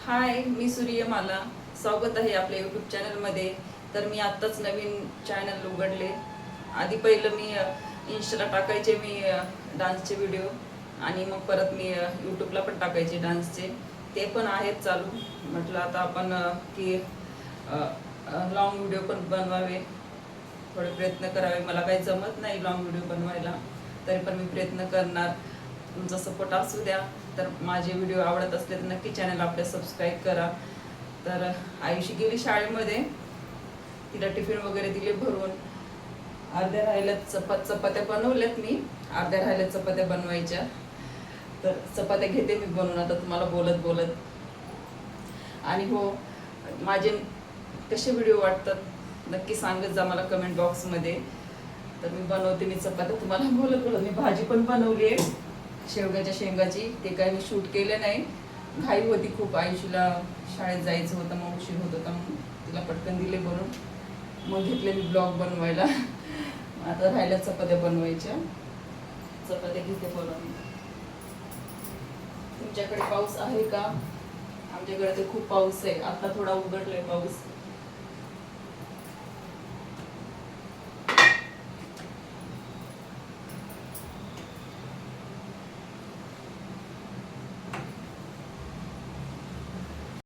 हाय, मी सूर्यमाला. स्वागत आहे आपल्या यूट्यूब चॅनलमध्ये. तर मी आत्ताच नवीन चॅनल उघडले. आधी पहिलं मी इन्स्टाला टाकायचे मी डान्सचे व्हिडिओ, आणि मग परत मी यूट्यूबला पण टाकायचे डान्सचे. ते पण आहेत चालू. म्हटलं आता आपण की लॉंग व्हिडिओ पण बनवावे, थोडे प्रयत्न करावे. मला काही जमत नाही लॉंग व्हिडिओ बनवायला, तरी पण मी प्रयत्न करणार. तुमचा सपोर्ट असू द्या. तर माझे व्हिडिओ आवडत असले तर नक्की चॅनल आपल्या सबस्क्राईब करा. तर आयुषी गेली शाळेमध्ये, तिला टिफिन वगैरे दिले भरून. अर्ध्या राहिल्यात चपात्या बनवल्यात मी, अर्ध्या राहिल्यात चपात्या बनवायच्या. तर चपात्या घेते मी बनवून आता तुम्हाला बोलत बोलत. आणि हो, माझे कसे व्हिडिओ वाटतात नक्की सांगत जा मला कमेंट बॉक्समध्ये. तर मी बनवते मी चपात्या तुम्हाला बोलत बोलत. मी भाजी पण बनवली आहे शेवग्याच्या शेंगाची. ते काय मी शूट केलं नाही, घाई होती खूप. आयुषीला शाळेत जायचं होतं, मग उशीर होत होता, मग तिला पटकन दिले बनवून. मग घेतले मी ब्लॉग बनवायला. आता राहिल्या चपात्या बनवायच्या. चपात्या घेते बनवून. तुमच्याकडे पाऊस आहे का? आमच्याकडे तर खूप पाऊस आहे. आता थोडा उघडलाय पाऊस.